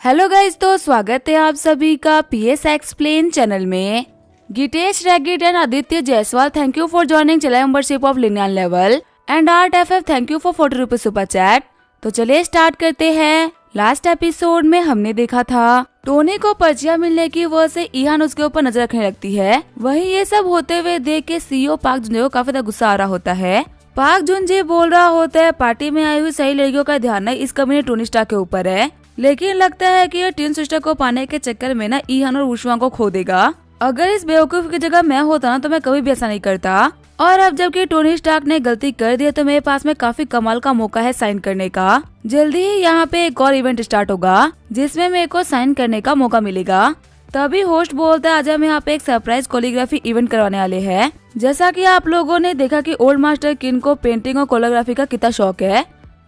Hello guys, तो स्वागत है आप सभी का पीएस एक्सप्लेन चैनल में। गितेश रेगिट and Aditya Jaiswal, thank you for joining channel membership of लिनियन level and art FF, thank you for 40 rupees super chat. तो चलिए स्टार्ट करते हैं। लास्ट एपिसोड में हमने देखा था टोनी को पर्चियां मिलने की वजह से ईहान उसके ऊपर नजर रखने लगती है। वहीं ये सब होते हुए देख के सीईओ पार्क जुनजे को काफी ज्यादा गुस्सा आ रहा होता है। पार्क जुनजे बोल रहा होता है पार्टी में आई हुई सही लड़कियों का ध्यान इस कमीने टोनी स्टार्क के ऊपर है, लेकिन लगता है कि ये ट्विन सिस्टर को पाने के चक्कर में ईहान और वुशुआंग को खो देगा। अगर इस बेवकूफ की जगह मैं होता ना तो मैं कभी भी ऐसा नहीं करता। और अब जबकि टोनी स्टार्क ने गलती कर दी है तो मेरे पास में काफी कमाल का मौका है साइन करने का। जल्दी ही यहाँ पे एक और इवेंट स्टार्ट होगा जिसमें मेरे को साइन करने का मौका मिलेगा। तभी होस्ट बोलता है आज हम यहाँ पे एक सरप्राइज कोरियोग्राफी इवेंट करवाने वाले हैं। जैसा कि आप लोगों ने देखा कि ओल्ड मास्टर किन को पेंटिंग और कोरियोग्राफी का कितना शौक है,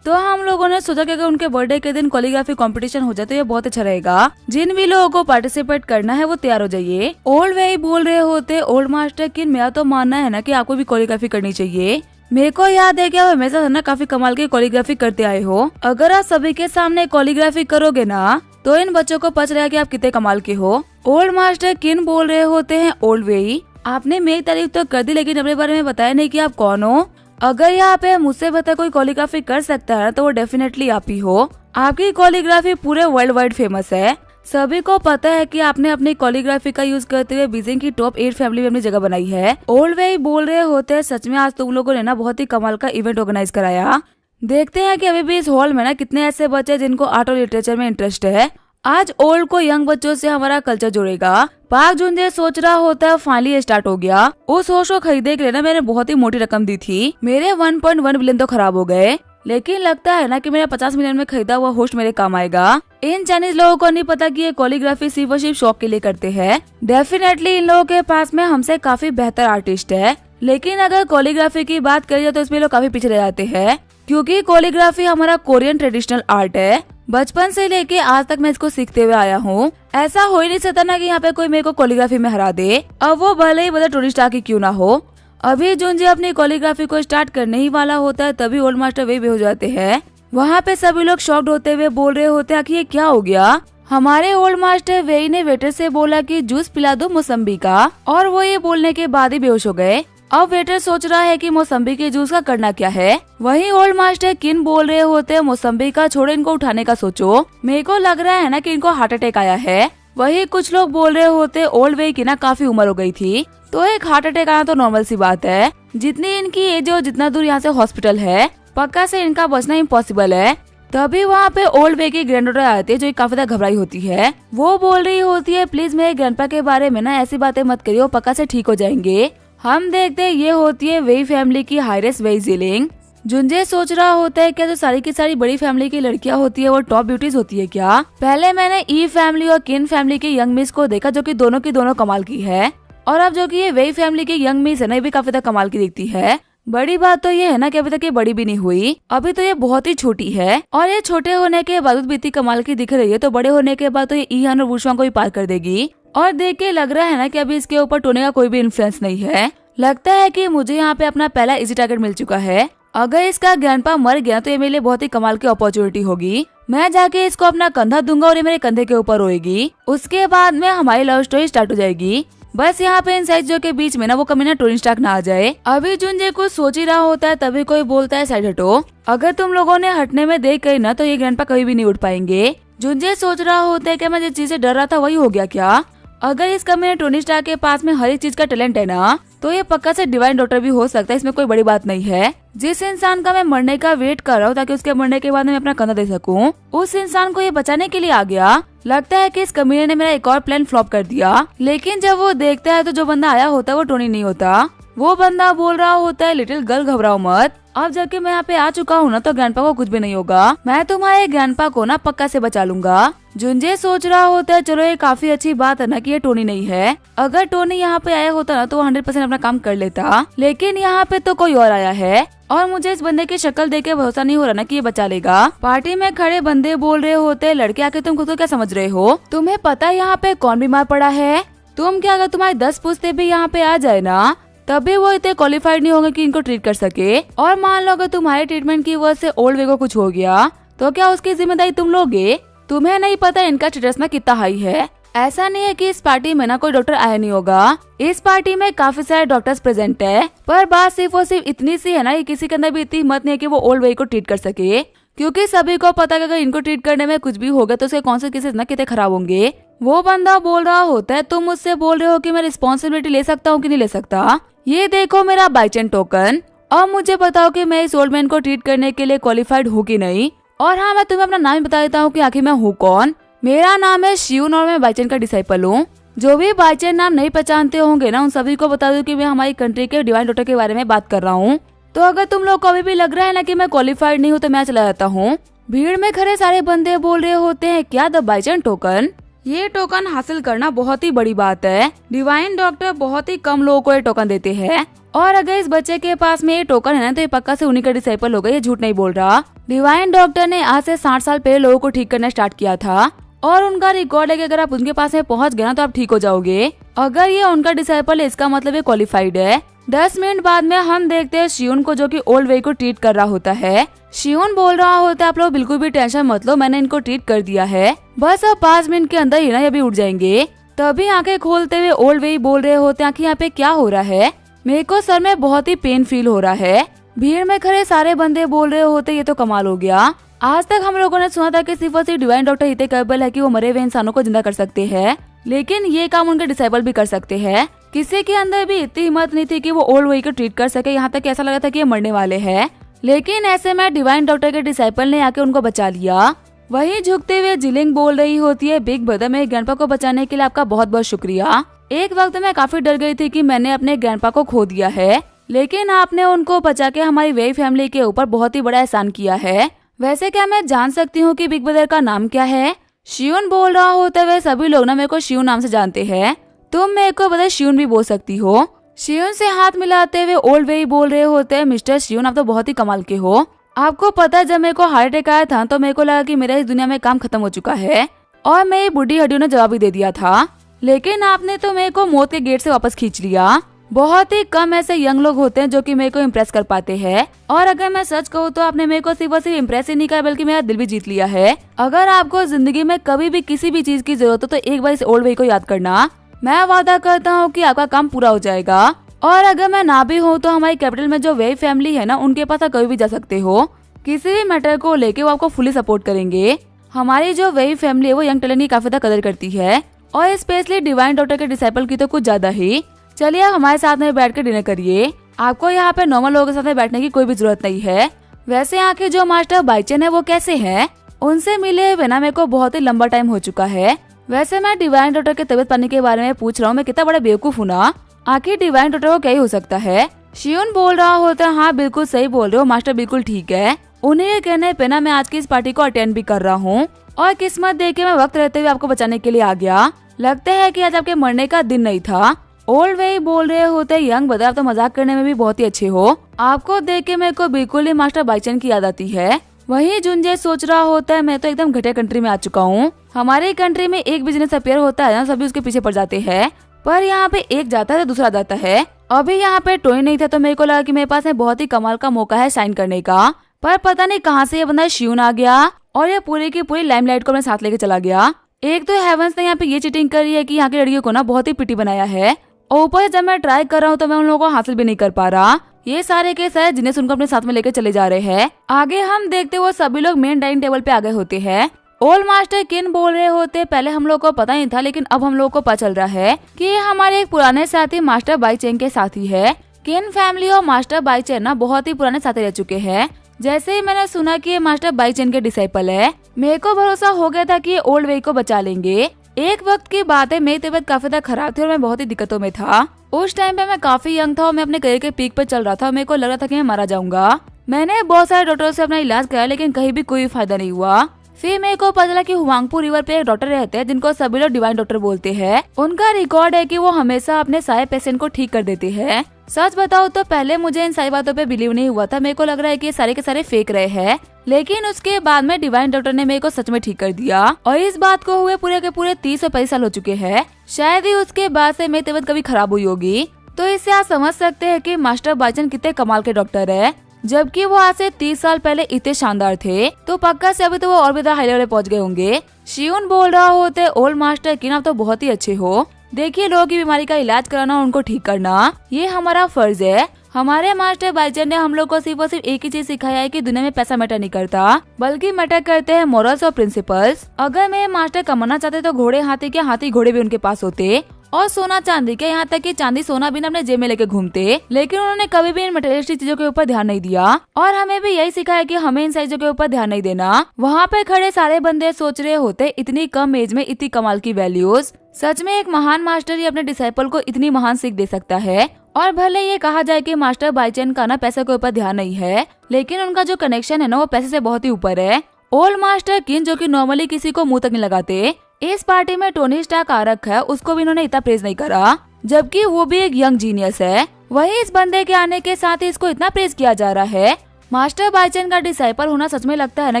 तो हम लोगों ने सोचा कि अगर उनके बर्थडे के दिन कोरियोग्राफी कंपटीशन हो जाए तो ये बहुत अच्छा रहेगा। जिन भी लोगों को पार्टिसिपेट करना है वो तैयार हो जाइए। ओल्ड वही बोल रहे होते ओल्ड मास्टर किन, मेरा तो मानना है ना कि आपको भी कोरियोग्राफी करनी चाहिए। मेरे को याद है कि आप हमेशा ना काफी कमाल की कोरियोग्राफी करते आए हो। अगर आप सभी के सामने कोरियोग्राफी करोगे ना तो इन बच्चों को पता चलेगा कि आप कितने कमाल के हो। ओल्ड मास्टर किन बोल रहे होते हैं ओल्ड वेई, आपने मेरी तारीफ तो कर दी लेकिन अपने बारे में बताया नहीं कि आप कौन हो। अगर यहाँ पे मुझसे बेहतर कोई कोरियोग्राफी कर सकता है तो वो डेफिनेटली आप ही हो। आपकी कोरियोग्राफी पूरे वर्ल्ड वाइड फेमस है। सभी को पता है कि आपने अपनी कोरियोग्राफी का यूज करते हुए बीजिंग की टॉप 8 फैमिली में अपनी जगह बनाई है। ओल्ड वे बोल रहे होते हैं सच में आज तुम लोगों ने ना बहुत ही कमाल का इवेंट ऑर्गेनाइज कराया। देखते हैं कि अभी भी इस हॉल में ना कितने ऐसे बच्चे जिनको आर्ट और लिटरेचर में इंटरेस्ट है। आज ओल्ड को यंग बच्चों से हमारा कल्चर जुड़ेगा। पार्क जुनजे सोच रहा होता है फाइनली स्टार्ट हो गया। उस होस्ट को खरीदने के लिए ना मैंने बहुत ही मोटी रकम दी थी। मेरे 1.1 बिलियन तो खराब हो गए, लेकिन लगता है ना कि मेरा 50 मिलियन में खरीदा हुआ होस्ट मेरे काम आएगा। इन चाइनीज लोगों को नहीं पता कि ये कोरियोग्राफी सिर्फ और सिर्फ शौक के लिए करते हैं। डेफिनेटली इन लोगों के पास में हमसे काफी बेहतर आर्टिस्ट है, लेकिन अगर कोरियोग्राफी की बात करी जाए तो इसमें लोग काफी पीछे रह जाते हैं, क्योंकि कोरियोग्राफी हमारा कोरियन ट्रेडिशनल आर्ट है। बचपन से लेके आज तक मैं इसको सीखते हुए आया हूँ। ऐसा हो ही नहीं सकता ना कि यहाँ पे कोई मेरे को कोरियोग्राफी में हरा दे, अब वो भले ही बता टोनी स्टार्क की क्यों ना हो। अभी जुनजे अपनी कोरियोग्राफी को स्टार्ट करने ही वाला होता है तभी ओल्ड मास्टर वे भी हो जाते हैं। वहाँ पे सभी लोग शॉक्ड होते हुए बोल रहे होते हैं कि ये क्या हो गया। हमारे ओल्ड मास्टर वे ने वेटर से बोला कि जूस पिला दो मौसम्बी का, और वो ये बोलने के बाद ही बेहोश हो गए। अब वेटर सोच रहा है कि मौसम्बी के जूस का करना क्या है। वहीं ओल्ड मास्टर किन बोल रहे होते हैं मौसम्बी का छोड़ो, इनको उठाने का सोचो। मेरे को लग रहा है ना कि इनको हार्ट अटैक आया है। वही कुछ लोग बोल रहे होते ओल्ड वे की ना काफी उम्र हो गई थी, तो एक हार्ट अटैक आना तो नॉर्मल सी बात है। जितनी इनकी एज और जितना दूर यहाँ से हॉस्पिटल है, पक्का से इनका बचना इम्पॉसिबल है। तभी वहाँ पे ओल्ड वे की ग्रैंडडॉटर आती है जो काफी ज्यादा घबराई होती है। वो बोल रही होती है प्लीज मेरे ग्रैंडपा के बारे में ना ऐसी बातें मत करियो, पक्का से ठीक हो जाएंगे। हम देखते हैं ये होती है वेई फैमिली की हाईरेस्ट वेई जीलिंग। जुनजे सोच रहा होता है क्या जो सारी की सारी बड़ी फैमिली की लड़कियां होती है वो टॉप ब्यूटीज होती है क्या। पहले मैंने ई फैमिली और किन फैमिली की यंग मिस को देखा जो कि दोनों की दोनों कमाल की है, और अब जो कि ये वेई फैमिली की यंग मिस है ना ये भी काफी ज्यादा कमाल की दिखती है। बड़ी बात तो ये है ना कि अभी तक ये बड़ी भी नहीं हुई, अभी तो ये बहुत ही छोटी है, और ये छोटे होने के बावजूद भी इतनी कमाल की दिख रही है, तो बड़े होने के बाद तो ये ईहान और वुशुआंग को भी पार कर देगी। और देख के लग रहा है ना कि अभी इसके ऊपर टोनी का कोई भी इन्फ्लुएंस नहीं है। लगता है कि मुझे यहाँ पे अपना पहला इजी टारगेट मिल चुका है। अगर इसका ग्रैंडपा मर गया तो ये मेरे लिए बहुत ही कमाल की अपॉर्चुनिटी होगी। मैं जाके इसको अपना कंधा दूंगा और ये मेरे कंधे के ऊपर रोएगी। उसके बाद में हमारी लव स्टोरी स्टार्ट हो जाएगी। बस यहाँ पे इन साइजों के बीच में ना वो कमीना टोनी स्टार्क ना आ जाए। अभी जुनजे कुछ सोच ही रहा होता है तभी कोई बोलता है साइड हटो। अगर तुम लोगों ने हटने में देख गई ना तो ये ग्रैंडपा कभी भी नहीं उठ पाएंगे। जुनजे सोच रहा होता है कि मैं जिस चीज से डर रहा था वही हो गया क्या। अगर इस कमीने टोनी स्टार्क के पास में हर एक चीज का टैलेंट है ना तो ये पक्का से डिवाइन डॉक्टर भी हो सकता है, इसमें कोई बड़ी बात नहीं है। जिस इंसान का मैं मरने का वेट कर रहा हूँ ताकि उसके मरने के बाद मैं अपना कंधा दे सकूं, उस इंसान को ये बचाने के लिए आ गया। लगता है कि इस कमीने ने मेरा एक और प्लान फ्लॉप कर दिया। लेकिन जब वो देखता है तो जो बंदा आया होता है वो टोनी नहीं होता। वो बंदा बोल रहा होता है लिटिल गर्ल घबराओ मत, अब जबकि मैं यहाँ पे आ चुका हूँ ना तो ग्रैंडपा को कुछ भी नहीं होगा। मैं तुम्हारे ग्रैंडपा को ना पक्का से बचा लूंगा। जुनजे सोच रहा होता है चलो ये काफी अच्छी बात है ना कि ये टोनी नहीं है। अगर टोनी यहाँ पे आया होता ना तो 100% अपना काम कर लेता, लेकिन यहाँ पे तो कोई और आया है और मुझे इस बंदे की शक्ल देख के भरोसा नहीं हो रहा ना कि ये बचा लेगा। पार्टी में खड़े बंदे बोल रहे होते लड़के आके तुम खुद को क्या समझ रहे हो, तुम्हें पता है यहाँ पे कौन बीमार पड़ा है। तुम क्या अगर तुम्हारे 10 पुश्ते भी यहाँ पे आ जाए ना तभी वो इतने क्वालिफाइड नहीं होंगे कि इनको ट्रीट कर सके। और मान लो अगर तुम्हारे ट्रीटमेंट की वजह से ओल्ड वे को कुछ हो गया तो क्या उसकी जिम्मेदारी तुम लोगे। तुम्हें नहीं पता इनका स्टेटस ना कितना हाई है। ऐसा नहीं है कि इस पार्टी में ना कोई डॉक्टर आया नहीं होगा, इस पार्टी में काफी सारे डॉक्टर्स प्रेजेंट है, पर बात सिर्फ और सिर्फ इतनी सी है ना, किसी के अंदर भी इतनी हिम्मत नहीं है कि वो ओल्ड वेई को ट्रीट कर सके, क्योंकि सभी को पता है कि अगर इनको ट्रीट करने में कुछ भी होगा तो उसके कॉन्सिक्वेंसेस ना कितने खराब होंगे। वो बंदा बोल रहा होता है, तुम मुझसे बोल रहे हो कि मैं रिस्पॉन्सिबिलिटी ले सकता हूँ कि नहीं ले सकता, ये देखो मेरा बाइचेन टोकन, और मुझे बताओ कि मैं इस ओल्ड मैन को ट्रीट करने के लिए क्वालिफाइड हूँ कि नहीं। और हाँ, मैं तुम्हें अपना नाम बता देता हूँ कि आखिर मैं हूँ कौन। मेरा नाम है शियून और मैं बाइचेन का डिसाइपल हूँ। जो भी बाइचेन नाम नहीं पहचानते होंगे ना, उन सभी को बता दूं कि मैं हमारी कंट्री के डिवाइन डॉक्टर के बारे में बात कर रहा हूँ। तो अगर तुम लोग को अभी भी लग रहा है ना कि मैं क्वालिफाइड नहीं हूँ तो मैं चला जाता हूँ। भीड़ में खड़े सारे बंदे बोल रहे होते हैं, क्या द बाइचेन टोकन? ये टोकन हासिल करना बहुत ही बड़ी बात है। डिवाइन डॉक्टर बहुत ही कम लोगों को ये टोकन देते हैं, और अगर इस बच्चे के पास में ये टोकन है ना तो ये पक्का से उन्हीं का डिसाइपल होगा, ये झूठ नहीं बोल रहा। डिवाइन डॉक्टर ने आज से 60 साल पहले लोगों को ठीक करना स्टार्ट किया था, और उनका रिकॉर्ड है कि अगर आप उनके पास में पहुंच गए ना तो आप ठीक हो जाओगे। अगर ये उनका डिसाइपल है इसका मतलब ये क्वालिफाइड है। 10 मिनट बाद में हम देखते हैं शियून को, जो कि ओल्ड वेई को ट्रीट कर रहा होता है। शियून बोल रहा होता है, आप लोग बिल्कुल भी टेंशन मत लो, मैंने इनको ट्रीट कर दिया है, बस अब 5 मिनट के अंदर ही ना ये भी उठ जाएंगे। तभी आंखें खोलते हुए ओल्ड वेई बोल रहे होते हैं कि यहाँ पे क्या हो रहा है, मेरे को सर में बहुत ही पेन फील हो रहा है। भीड़ में खड़े सारे बंदे बोल रहे होते, ये तो कमाल हो गया। आज तक हम लोगों ने सुना था कि सिर्फ और सिर्फ डिवाइन डॉक्टर इतने कैपेबल है कि वो मरे हुए इंसानों को जिंदा कर सकते हैं, लेकिन ये काम उनके डिसाइपल भी कर सकते हैं। किसी के अंदर भी इतनी हिम्मत नहीं थी कि वो ओल्ड वेई को ट्रीट कर सके, यहाँ तक ऐसा लगा था कि ये मरने वाले हैं। लेकिन ऐसे में डिवाइन डॉक्टर के डिसाइपल ने आके उनको बचा लिया। वही झुकते हुए जिलिंग बोल रही होती है, बिग ब्रदर मेरे ग्रैंडपा को बचाने के लिए आपका बहुत बहुत शुक्रिया। एक वक्त मैं काफी डर गई थी कि मैंने अपने ग्रैंडपा को खो दिया है, लेकिन आपने उनको बचा के हमारी वेई फैमिली के ऊपर बहुत ही बड़ा एहसान किया है। वैसे क्या मैं जान सकती हूँ कि बिग ब्रदर का नाम क्या है? शियून बोल रहा होता है, वे सभी लोग ना मेरे को शियून नाम से जानते हैं, तुम मेरे को बता शियून भी बोल सकती हो। शियून से हाथ मिलाते हुए ओल्ड वेई बोल रहे होते हैं, मिस्टर शियून आप तो बहुत ही कमाल के हो। आपको पता है जब मेरे को हार्ट अटैक आया था तो मेरे को लगा कि मेरा इस दुनिया में काम खत्म हो चुका है, और मेरी बुढ़ी हड्डियों ने जवाब भी दे दिया था, लेकिन आपने तो मेरे को मौत के गेट से वापस खींच लिया। बहुत ही कम ऐसे यंग लोग होते हैं जो कि मेरे को इम्प्रेस कर पाते हैं, और अगर मैं सच कहूँ तो आपने मेरे को सिर्फ और सिर्फ इम्प्रेस ही नहीं किया बल्कि मेरा दिल भी जीत लिया है। अगर आपको जिंदगी में कभी भी किसी भी चीज की जरूरत हो तो एक बार इस ओल्ड वेई को याद करना, मैं वादा करता हूँ कि आपका काम पूरा हो जाएगा। और अगर मैं ना भी हूँ तो हमारी कैपिटल में जो वेई फैमिली है ना, उनके पास आप कभी भी जा सकते हो, किसी भी मैटर को लेके वो आपको फुली सपोर्ट करेंगे। हमारी जो वेई फैमिली है वो यंग टैलेंट की काफी ज्यादा कदर करती है, और स्पेशली डिवाइन डॉक्टर के डिसाइपल की तो कुछ ज्यादा ही। चलिए आप हमारे साथ में बैठ कर डिनर करिए, आपको यहाँ पे नॉर्मल लोगों के साथ में बैठने की कोई भी जरूरत नहीं है। वैसे यहाँ के जो मास्टर बाइचेन है वो कैसे हैं? उनसे मिले बिना मेरे को बहुत ही लंबा टाइम हो चुका है। वैसे मैं डिवाइन डॉक्टर के तबियत पानी के बारे में पूछ रहा हूँ, मैं कितना बड़ा बेवकूफ हूँ ना, आखिर डिवाइन डॉक्टर को क्या ही हो सकता है। शियून बोल रहा होता है, हाँ बिल्कुल सही बोल रहे हो मास्टर, बिल्कुल ठीक है। उन्हें ये कहने पे ना मैं आज की इस पार्टी को अटेंड भी कर रहा हूँ, और किस्मत देख के मैं वक्त रहते हुए आपको बचाने के लिए आ गया। लगता है कि आज आपके मरने का दिन नहीं था। ओल्ड वेई बोल रहे होते, यंग ब्रदर आप तो मजाक करने में भी बहुत ही अच्छे हो, आपको देख के मेरे को बिल्कुल ही मास्टर बाइचेन की याद आती है। वही जुंजे सोच रहा होता है, मैं तो एकदम घटिया कंट्री में आ चुका हूँ। हमारी कंट्री में एक बिजनेस अपेयर होता है ना, सभी उसके पीछे पड़ जाते हैं, पर यहाँ पे एक जाता है तो दूसरा जाता है। अभी यहाँ पे टोई नहीं था तो मेरे को लगा कि मेरे पास में बहुत ही कमाल का मौका है साइन करने का, पर पता नहीं कहाँ से ये बंदा शियून आ गया और ये पूरी की पूरी लाइमलाइट को अपने साथ लेके चला गया। एक तो हेवंस ने यहाँ पे ये चीटिंग करी है कि यहाँ की लड़कियों को ना बहुत ही पिटी बनाया है, और ऊपर से जब मैं ट्राई कर रहा हूँ तो मैं उन लोगों को हासिल भी नहीं कर पा रहा। ये सारे केस है जिन्हें उनको अपने साथ में लेकर चले जा रहे हैं। आगे हम देखते वो सभी लोग मेन डाइनिंग टेबल पे आ गए होते हैं। ओल्ड मास्टर किन बोल रहे होते, पहले हम लोग को पता नहीं था लेकिन अब हम लोग को पता चल रहा है कि ये हमारे एक पुराने साथी मास्टर बाइचेन के साथी है। किन फैमिली और मास्टर बाइचेन ना बहुत ही पुराने साथी रह चुके हैं। जैसे ही मैंने सुना कि ये मास्टर बाइचेन के डिसाइपल है, मेरे को भरोसा हो गया था कि ये ओल्ड वेई को बचा लेंगे। एक वक्त की बात है, मेरी तबीयत काफी ज्यादा खराब थी और मैं बहुत ही दिक्कतों में था। उस टाइम पे मैं काफी यंग था और मैं अपने करियर के पीक पे चल रहा था और मेरे को लग रहा था कि मैं मारा जाऊंगा। मैंने बहुत सारे डॉक्टरों से अपना इलाज कराया लेकिन कहीं भी कोई फायदा नहीं हुआ। फिर मेरे को पता चला कि हुआंगपू रिवर पे एक डॉक्टर रहते हैं जिनको सभी लोग डिवाइन डॉक्टर बोलते हैं। उनका रिकॉर्ड है कि वो हमेशा अपने सारे पेशेंट को ठीक कर देते हैं। सच बताओ तो पहले मुझे इन सारी बातों पे बिलीव नहीं हुआ था, मेरे को लग रहा है कि ये सारे के सारे फेक रहे हैं, लेकिन उसके बाद में डिवाइन डॉक्टर ने मेरे को सच में ठीक कर दिया। और इस बात को हुए पूरे के पूरे 30-35 साल हो चुके हैं। शायद ही उसके बाद से मेरी तबीयत कभी खराब हुई होगी। तो इससे आप समझ सकते हैं कि मास्टर बाइचेन कितने कमाल के डॉक्टर है। जबकि वो आज से 30 साल पहले इतने शानदार थे, तो पक्का से अभी तो वो और भी हाई लेवल पहुंच गए होंगे। शियोन बोल रहा होते, ओल्ड मास्टर किन आप तो बहुत ही अच्छे हो। देखिए, लोगों की बीमारी का इलाज कराना और उनको ठीक करना ये हमारा फर्ज है। हमारे मास्टर बाइचन ने हम लोग को सिर्फ और सिर्फ एक ही चीज सिखाया है कि दुनिया में पैसा मैटर नहीं करता, बल्कि मैटर करते हैं मोरल्स और प्रिंसिपल्स। अगर मेरे मास्टर कमाना चाहते तो घोड़े हाथी के, हाथी घोड़े भी उनके पास होते, और सोना चांदी के, यहाँ तक कि चांदी सोना भी अपने जेब में लेके घूमते। लेकिन उन्होंने कभी भी इन मटेरियलिस्टिक चीजों के ऊपर ध्यान नहीं दिया, और हमें भी यही सिखाया कि हमें इन चीजों के ऊपर ध्यान नहीं देना। वहाँ पे खड़े सारे बंदे सोच रहे होते, इतनी कम एज में इतनी कमाल की वैल्यूज। सच में एक महान मास्टर ही अपने डिसाइपल को इतनी महान सीख दे सकता है। और भले ये कहा जाए कि मास्टर बाइचन का ना पैसे के ऊपर ध्यान नहीं है, लेकिन उनका जो कनेक्शन है ना वो पैसे से बहुत ही ऊपर है। ओल्ड मास्टर किन, जो कि नॉर्मली किसी को मुंह तक नहीं लगाते, इस पार्टी में टोनी स्टार्क आ रखा है, उसको भी इन्होंने इतना प्रेज नहीं करा, जबकि वो भी एक यंग जीनियस है। वही इस बंदे के आने के साथ ही इसको इतना प्रेज किया जा रहा है। मास्टर बाइचन का डिसाइपल होना सच में लगता है ना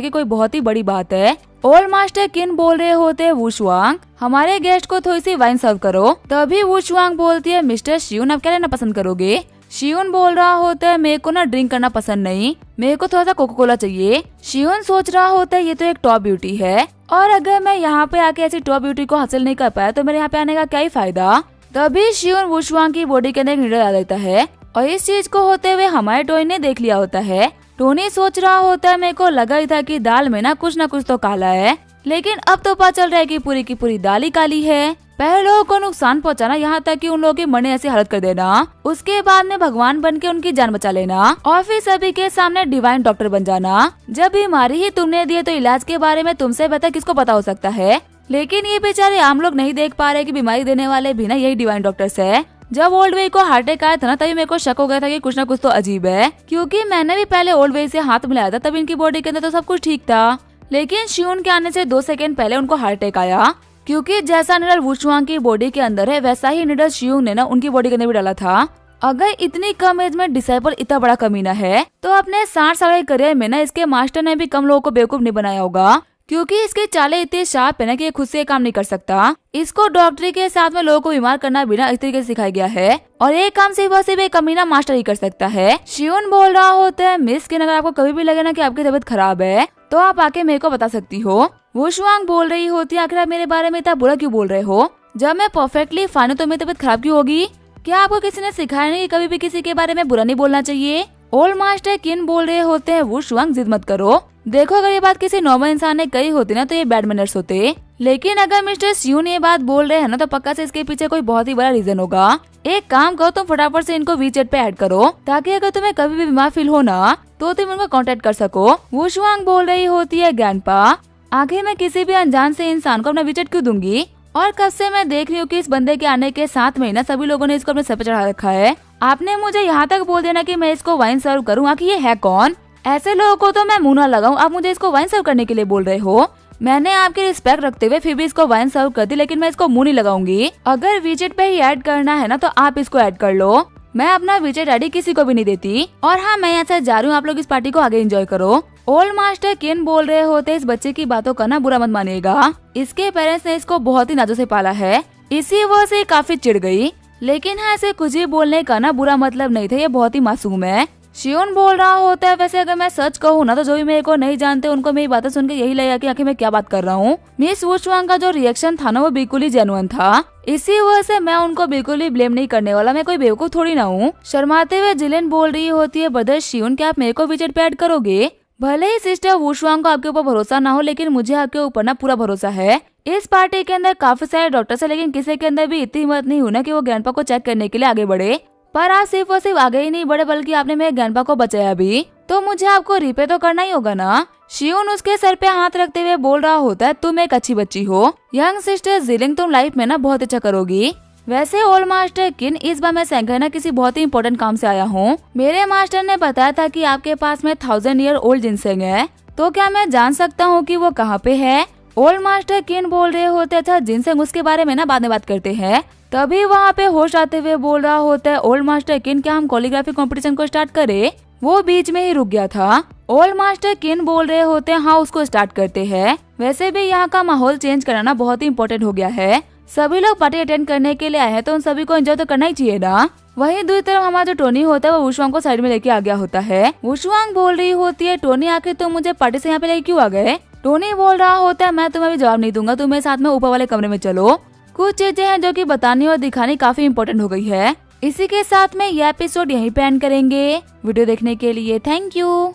कि कोई बहुत ही बड़ी बात है। ओल्ड मास्टर किन बोल रहे होते, वुशवांग हमारे गेस्ट को थोड़ी सी वाइन सर्व करो। तभी वुशवांग बोलती है, मिस्टर शियोन आप क्या लेना पसंद करोगे। शियोन बोल रहा होता है, मेरे को ना ड्रिंक करना पसंद नहीं, मेरे को थोड़ा सा कोका कोला चाहिए। शियोन सोच रहा होता है, ये तो एक टॉप ब्यूटी है, और अगर मैं यहाँ पे आके ऐसी टॉप ब्यूटी को हासिल नहीं कर पाया तो मेरे यहाँ पे आने का क्या ही फायदा। तभी शियोन वुशवांग की बॉडी के अंदर एक नीडल आ देता है, और इस चीज को होते हुए हमारे टोनी ने देख लिया होता है। टोनी सोच रहा होता है, मेरे को लगा ही था कि दाल में ना कुछ तो काला है, लेकिन अब तो पता चल रहा है कि पूरी की दाल ही काली है। पहले लोगों को नुकसान पहुंचाना, यहाँ तक कि उन लोगों की मरने ऐसी हालत कर देना, उसके बाद में भगवान बन के उनकी जान बचा लेना, और फिर सभी के सामने डिवाइन डॉक्टर बन जाना। जब बीमारी ही तुमने दी है तो इलाज के बारे में तुमसे बेहतर किसको पता हो सकता है। लेकिन ये बेचारे आम लोग नहीं देख पा रहे कि बीमारी देने वाले भी ना यही डिवाइन डॉक्टर्स है। जब ओल्ड वे को हार्ट अटैक आया था ना, तभी मेरे को शक हो गया था कि कुछ ना कुछ तो अजीब है, क्योंकि मैंने भी पहले ओल्ड वे से हाथ मिलाया था, तब इनकी बॉडी के अंदर तो सब कुछ ठीक था। लेकिन शियोन के आने से 2 सेकंड पहले उनको हार्ट अटैक आया, क्योंकि जैसा निडल वुशवांग की बॉडी के अंदर है वैसा ही निडल शियोन ने ना उनकी बॉडी के अंदर भी डाला था। अगर इतनी कम एज में डिसाइपल इतना बड़ा कमीना है, तो अपने 60 साल के करियर में ना इसके मास्टर ने भी कम लोगों को बेवकूफ नहीं बनाया होगा, क्योंकि इसके चाले इतने शार्प है ना कि ये खुद से काम नहीं कर सकता। इसको डॉक्टरी के साथ में लोगों को बीमार करना बिना इस तरीके से सिखाया गया है, और ये काम सिर्फ और सिर्फ एक कमीना मास्टर ही कर सकता है। शियोन बोल रहा होता है, मिस किन अगर आपको कभी भी लगे ना कि आपकी तबीयत खराब है तो आप आके मेरे को बता सकती हो। वुशवांग बोल रही होती है, आखिर आप मेरे बारे में इतना बुरा क्यों बोल रहे हो, जब मैं परफेक्टली फाइन हूं तो मेरी तबीयत खराब क्यों होगी। क्या आपको किसी ने सिखाया नहीं कभी भी किसी के बारे में बुरा नहीं बोलना चाहिए। ओल्ड मास्टर किन बोल रहे होते हैं, वुशवांग जिद मत करो। देखो, अगर ये बात किसी नॉर्मल इंसान ने कही होती ना तो ये बैड मैनर्स होते, लेकिन अगर मिस्टर शियोन ये बात बोल रहे हैं ना तो पक्का से इसके पीछे कोई बहुत ही बड़ा रीजन होगा। एक काम करो, तुम फटाफट से इनको वीचैट पे ऐड करो, ताकि अगर तुम्हें कभी भी बीमार फील हो ना तो तुम इनको कांटेक्ट कर सको। वुशवांग बोल रही होती है, ग्रैंडपा आखिर मैं किसी भी अनजान से इंसान को अपना वीचैट क्यों दूंगी, और कब से मैं देख रही हूँ कि इस बंदे के आने के 7 महीना सभी लोगों ने इसको अपने सर पे चढ़ा रखा है। आपने मुझे यहाँ तक बोल देना कि मैं इसको वाइन सर्व करूँ, आखिर ये है कौन। ऐसे लोगों को तो मैं मुंह ना लगाऊं, आप मुझे इसको वाइन सर्व करने के लिए बोल रहे हो। मैंने आपकी रिस्पेक्ट रखते हुए फिर भी इसको वाइन सर्व कर दी, लेकिन मैं इसको मुंह नहीं लगाऊंगी। अगर वीचेट पे ही ऐड करना है ना तो आप इसको ऐड कर लो, मैं अपना वीचेट आईडी किसी को भी नहीं देती। और हाँ, मैं यहाँ से जा रही हूँ, आप लोग इस पार्टी को आगे एंजॉय करो। ओल्ड मास्टर किन बोल रहे होते, इस बच्चे की बातों का ना बुरा मत मानिएगा, इसके पेरेंट्स ने इसको बहुत ही नाजों से पाला है, इसी वजह से काफी चिढ़ गई। लेकिन हाँ, ऐसे कुछ भी बोलने का ना बुरा मतलब नहीं था, ये बहुत ही मासूम है। शियोन बोल रहा होता है, वैसे अगर मैं सच कहूँ ना तो जो भी मेरे को नहीं जानते उनको मेरी बातें सुन के यही लगेगा कि आखिर मैं क्या बात कर रहा हूँ। मिस वुशवांग का जो रिएक्शन था ना वो बिल्कुल ही जेन्युइन था, इसी वजह से मैं उनको बिल्कुल ही ब्लेम नहीं करने वाला, मैं कोई बेवकूफ थोड़ी ना हूँ। शर्माते हुए जिलेन बोल रही होती है, ब्रदर शियोन क्या आप मेरे को वीचेट पे ऐड करोगे। भले ही सिस्टर वुशवांग को आपके ऊपर भरोसा ना हो, लेकिन मुझे आपके ऊपर ना पूरा भरोसा है। इस पार्टी के अंदर काफी सारे डॉक्टर्स है, लेकिन किसी के अंदर भी इतनी हिम्मत नहीं हुई कि वो ग्रैंडपा को चेक करने के लिए आगे बढ़े। पर आप सिर्फ और सिर्फ आगे ही नहीं बढ़े, बल्कि आपने मेरे ग्रैंडपा को बचाया भी, तो मुझे आपको रिपे तो करना ही होगा ना। शियोन उसके सर पे हाथ रखते हुए बोल रहा होता है, तुम एक अच्छी बच्ची हो, यंग सिस्टर जिलिंग तुम लाइफ में ना बहुत अच्छा करोगी। वैसे ओल्ड मास्टर किन, इस बार मैं शंघाई ना किसी बहुत ही इम्पोर्टेंट काम से आया हूँ। मेरे मास्टर ने बताया था कि आपके पास में 1000 ईयर ओल्ड जिनसेंग है, तो क्या मैं जान सकता हूँ कि वो कहाँ पे है। ओल्ड मास्टर किन बोल रहे होते, था जिनसेंग उसके बारे में ना बाद में बात करते हैं। तभी वहाँ पे होश आते हुए बोल रहा होता है, ओल्ड मास्टर किन क्या हम कोरियोग्राफी कंपटीशन को स्टार्ट करें। वो बीच में ही रुक गया था। ओल्ड मास्टर किन बोल रहे होते हैं, हाँ उसको स्टार्ट करते हैं। वैसे भी यहाँ का माहौल चेंज कराना बहुत ही इम्पोर्टेंट हो गया है, सभी लोग पार्टी अटेंड करने के लिए आए हैं तो उन सभी को एंजॉय तो करना ही चाहिए ना। वहीं दूसरी तरफ हमारा जो टोनी होता है वो वुशुआंग को साइड में लेके आ गया होता है। वुशुआंग बोल रही होती है, टोनी आखिर तुम मुझे पार्टी से यहाँ पे लेके क्यों आ गए? टोनी बोल रहा होता है, मैं तुम्हें भी जवाब नहीं दूंगा, तुम मेरे साथ में ऊपर वाले कमरे में चलो। कुछ चीजें हैं जो कि बतानी और दिखानी काफी इम्पोर्टेंट हो गई है। इसी के साथ में यह एपिसोड यहीं पे एंड करेंगे। वीडियो देखने के लिए थैंक यू।